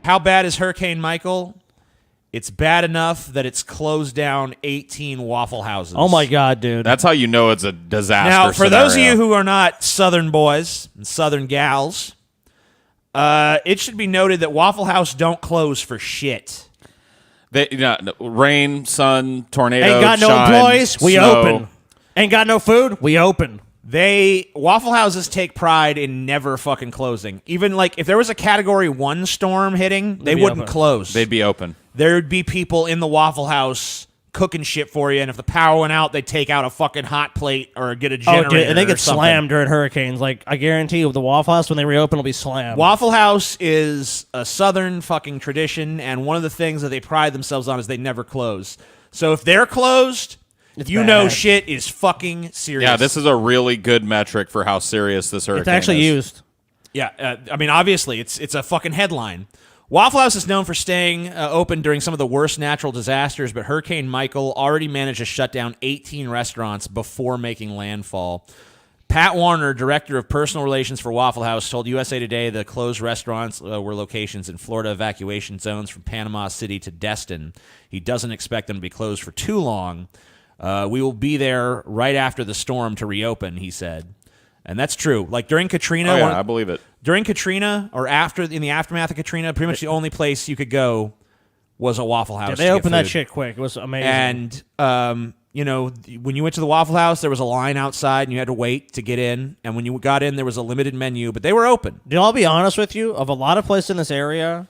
How bad is Hurricane Michael? It's bad enough that it's closed down 18 Waffle Houses. Oh, my God, dude. That's how you know it's a disaster Now, for those of scenario. you who are not Southern boys and Southern gals, it should be noted that Waffle House don't close for shit. Rain, sun, tornado, Ain't got no shine, employees, we snow. open. Ain't got no food, we open. Waffle Houses take pride in never fucking closing. Even like if there was a Category 1 storm hitting, they wouldn't close. They'd be open. There would be people in the Waffle House cooking shit for you, and if the power went out, they'd take out a fucking hot plate or get a generator. Oh, dude, and they get or something. slammed during hurricanes. Like, I guarantee you, the Waffle House, when they reopen, will be slammed. Waffle House is a Southern fucking tradition, and one of the things that they pride themselves on is they never close. So if they're closed, you know shit is fucking serious. Yeah, this is a really good metric for how serious this hurricane is. It's actually used. Yeah, I mean, obviously, it's a fucking headline. Waffle House is known for staying open during some of the worst natural disasters, but Hurricane Michael already managed to shut down 18 restaurants before making landfall. Pat Warner, director of personal relations for Waffle House, told USA Today the closed restaurants were locations in Florida evacuation zones from Panama City to Destin. He doesn't expect them to be closed for too long. We will be there right after the storm to reopen, he said. And that's true. Like during Katrina, I believe it. During Katrina or in the aftermath of Katrina, pretty much the only place you could go was a Waffle House. Yeah, they opened that shit quick. It was amazing. And when you went to the Waffle House, there was a line outside, and you had to wait to get in. And when you got in, there was a limited menu, but they were open. Dude, I'll be honest with you. Of a lot of places in this area,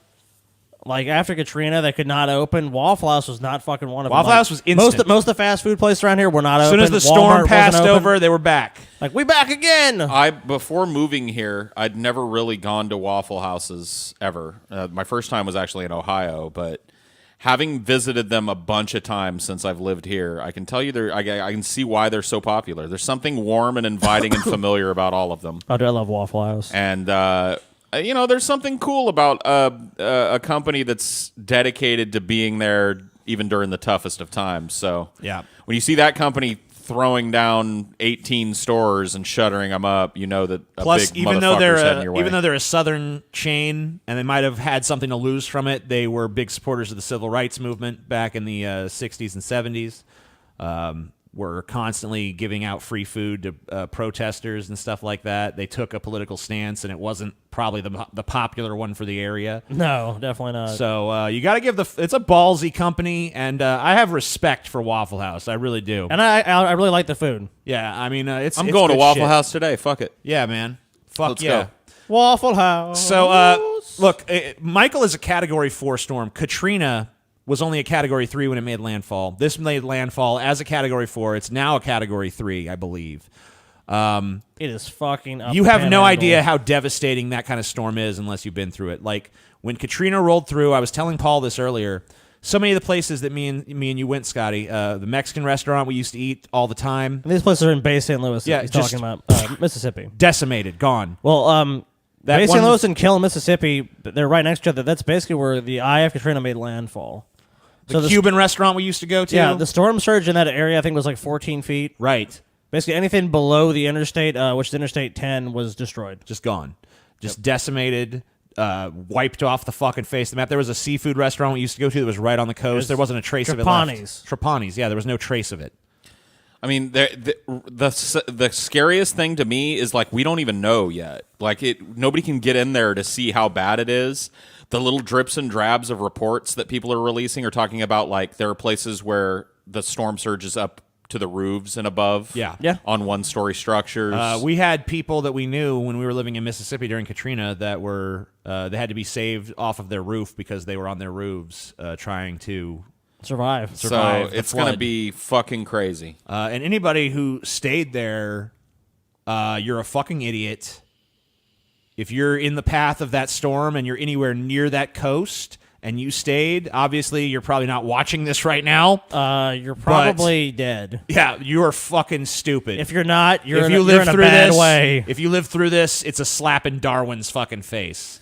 like after Katrina, that could not open. Waffle House was not fucking one of them. Waffle House was instant. Most of the fast food places around here were not open. As soon as the storm passed over, they were back. Like, we back again. Before moving here, I'd never really gone to Waffle Houses ever. My first time was actually in Ohio, but having visited them a bunch of times since I've lived here, I can tell you I can see why they're so popular. There's something warm and inviting and familiar about all of them. Oh, dude, I love Waffle House. And there's something cool about a company that's dedicated to being there even during the toughest of times. So yeah, when you see that company throwing down 18 stores and shuttering them up, you know that Plus, big motherfucker's heading your way. even though they're a Southern chain and they might have had something to lose from it, they were big supporters of the civil rights movement back in the 60s and 70s. Were constantly giving out free food to protesters and stuff like that. They took a political stance, and it wasn't probably the popular one for the area. No, definitely not. So you got to give it's a ballsy company, and I have respect for Waffle House. I really do. And I really like the food. Yeah, I mean, I'm going to Waffle shit. House today. Fuck it. Yeah, man. Fuck Let's yeah. go. Waffle House. So, look, Michael is a Category 4 storm. Katrina was only a Category 3 when it made landfall. This made landfall as a Category 4. It's now a Category 3, I believe. It is fucking up. You have no idea how devastating that kind of storm is unless you've been through it. Like, when Katrina rolled through, I was telling Paul this earlier, so many of the places that me and you went, Scotty, the Mexican restaurant we used to eat all the time. These places are in Bay St. Louis. Yeah, he's just talking about Mississippi. Decimated, gone. Well, Bay St. Louis and Killen, Mississippi, they're right next to each other. That's basically where the eye of Katrina made landfall. The Cuban restaurant we used to go to? Yeah, the storm surge in that area, I think, was like 14 feet. Right. Basically, anything below the interstate, which is Interstate 10, was destroyed. Just gone. Just decimated, wiped off the fucking face of the map. There was a seafood restaurant we used to go to that was right on the coast. There wasn't a trace of it left. Trapani's, yeah, there was no trace of it. I mean, the scariest thing to me is, like, we don't even know yet. Like, nobody can get in there to see how bad it is. The little drips and drabs of reports that people are releasing are talking about, like, there are places where the storm surge is up to the roofs and above on one-story structures. We had people that we knew when we were living in Mississippi during Katrina that were they had to be saved off of their roof because they were on their roofs trying to survive. So it's going to be fucking crazy. And anybody who stayed there, you're a fucking idiot. If you're in the path of that storm and you're anywhere near that coast and you stayed, obviously you're probably not watching this right now. You're probably dead. Yeah, you are fucking stupid. If you're not, you're in a bad way. If you live through this, it's a slap in Darwin's fucking face.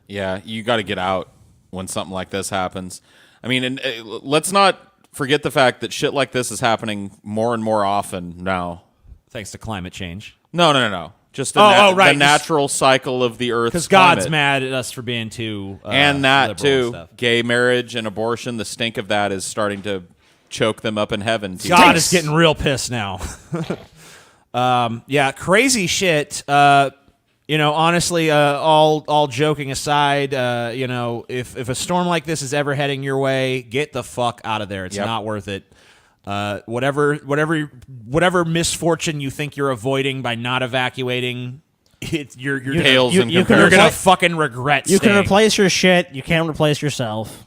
Yeah, you got to get out when something like this happens. I mean, and let's not forget the fact that shit like this is happening more and more often now. Thanks to climate change. No. Just right. the natural cycle of the Earth's Because God's climate. mad at us for being too And that, liberal too. and stuff. Gay marriage and abortion, the stink of that is starting to choke them up in heaven. God is getting real pissed now. Yeah, crazy shit. Honestly, all joking aside, if a storm like this is ever heading your way, get the fuck out of there. It's not worth it. Whatever misfortune you think you're avoiding by not evacuating, you're Pales in you're comparison. gonna fucking regret. You can staying. replace your shit. You can't replace yourself.